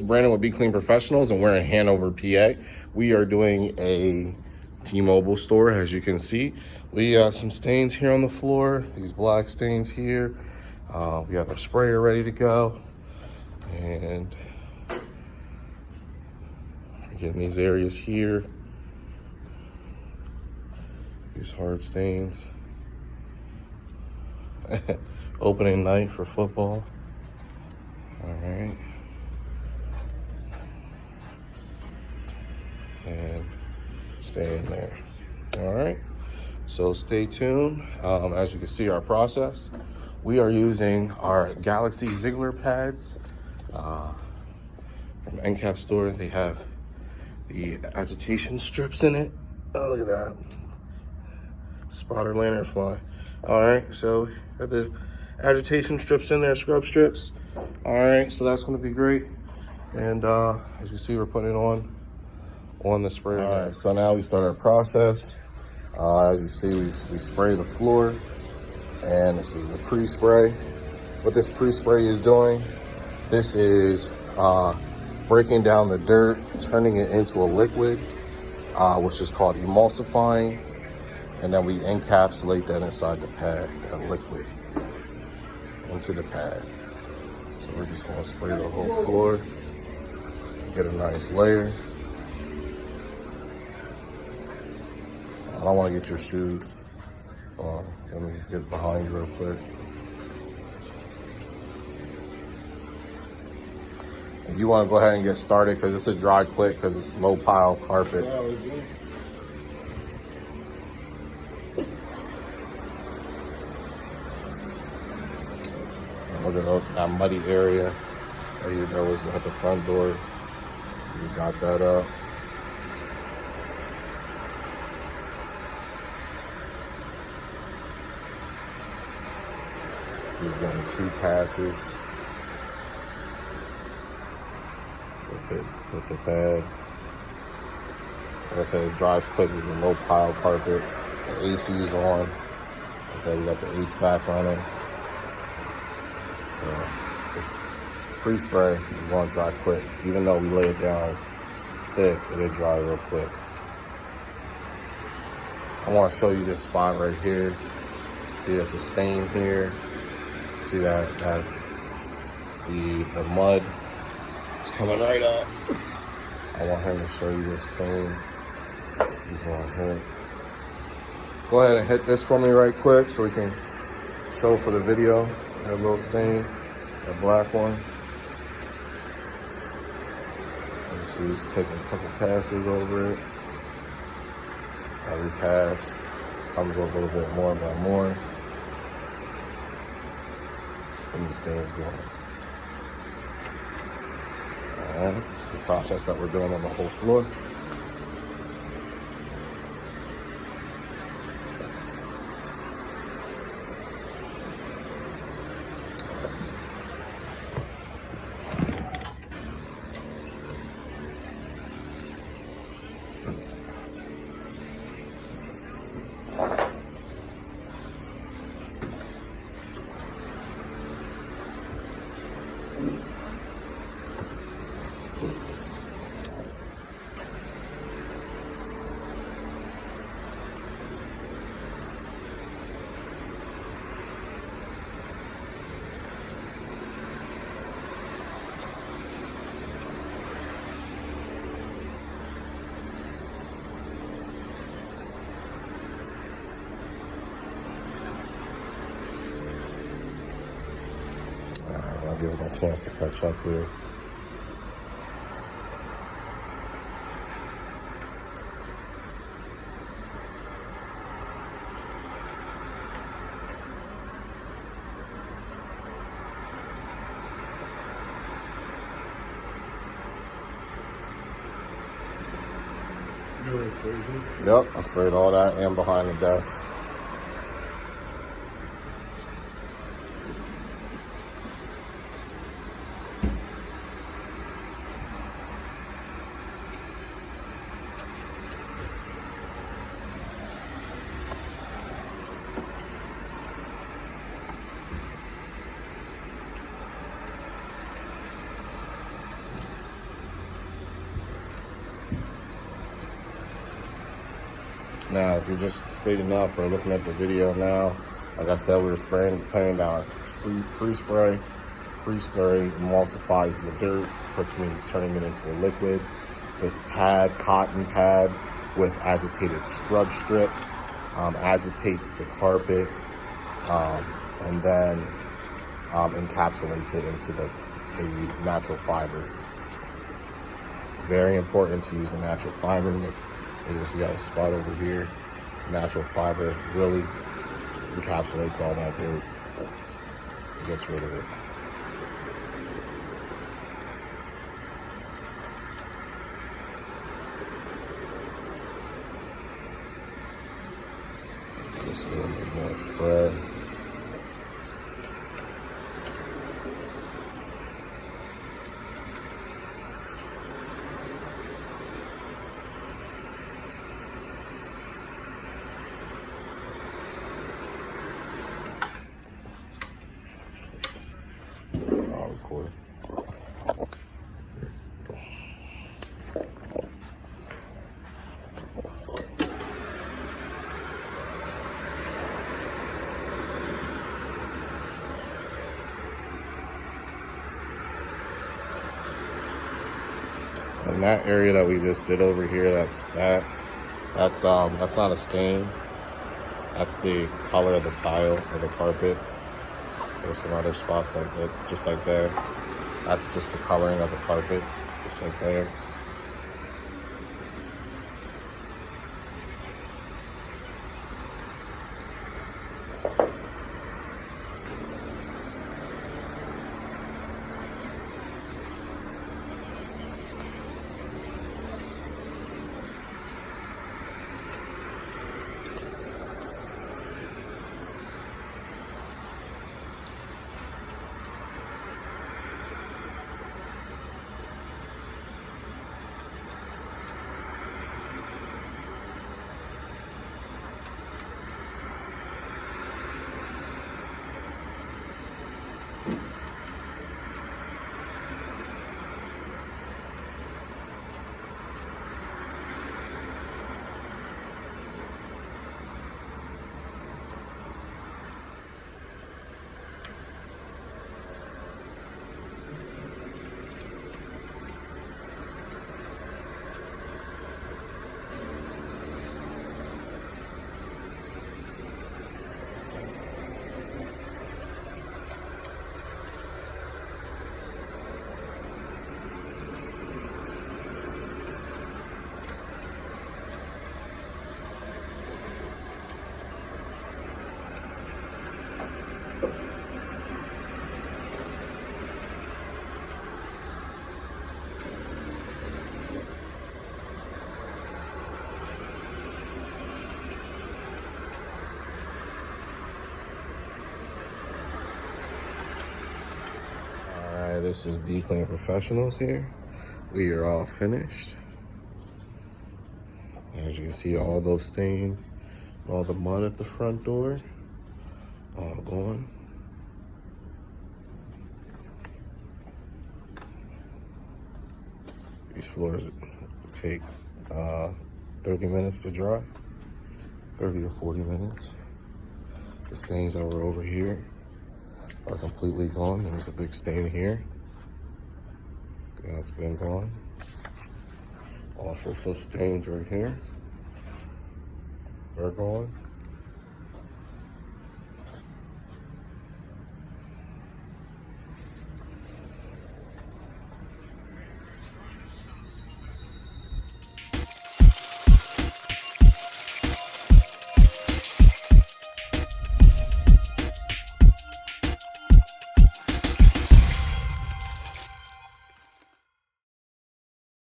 Brandon with Be Clean Professionals, and we're in Hanover, PA. We are doing a T-Mobile store, as you can see. We got some stains here on the floor, these black stains here. We got our sprayer ready to go. And getting these areas here. These hard stains. Opening night for football. All right. And stay in there. All right. So stay tuned. As you can see, our process. We are using our Galaxy Ziegler pads from NCAP store. They have the agitation strips in it. Oh, look at that. Spotter lanternfly. All right, so got the agitation strips in there, scrub strips. All right, so that's gonna be great. And as you see, we're putting it on the spray. All right, so now we start our process. As you see, we spray the floor, and this is the pre-spray. What this pre-spray is doing, this is breaking down the dirt, turning it into a liquid, which is called emulsifying. And then we encapsulate that inside the pad, that liquid, into the pad. So we're just gonna spray the whole floor, get a nice layer. I don't wanna get your shoes. Let me get behind you real quick. If you wanna go ahead and get started, because it's a dry quick, because it's low pile carpet. Look at that muddy area that was at the front door. Just got that up. Just getting 2 passes with the pad. Like I said, it dries quick. It's a low pile carpet. The AC is on. Okay, we got the HVAC running. So this pre-spray is going to dry quick. Even though we lay it down thick, it'll dry real quick. I want to show you this spot right here. See, there's a stain here. See that the mud is coming right up. I want him to show you this stain. He's going to hit. Go ahead and hit this for me right quick so we can show for the video. That little stain, that black one. You see, he's taking a couple passes over it. Every pass comes a little bit more by more. And the stain's going. And it's the process that we're doing on the whole floor. I'll give him a chance to catch up here. Yep, I sprayed all that and behind the desk. Now, if you're just speeding up or looking at the video now, like I said, we were playing down pre-spray. Pre-spray emulsifies the dirt, which means turning it into a liquid. This pad, cotton pad with agitated scrub strips, agitates the carpet, and then encapsulates it into the natural fibers. Very important to use a natural fiber. You got a spot over here. Natural fiber really encapsulates all that dirt. It gets rid of it. Just a little bit more spread. I'll record. And that area that we just did over here, that's not a stain. That's the color of the tile or the carpet. There's some other spots like that, just like there. That's just the coloring of the carpet, just like there. This is Be Clean Professionals here. We are all finished. As you can see, all those stains, all the mud at the front door, all gone. These floors take 30 minutes to dry, 30 to 40 minutes. The stains that were over here are completely gone. There's a big stain here. That's been gone. Also some stains right here. They're gone.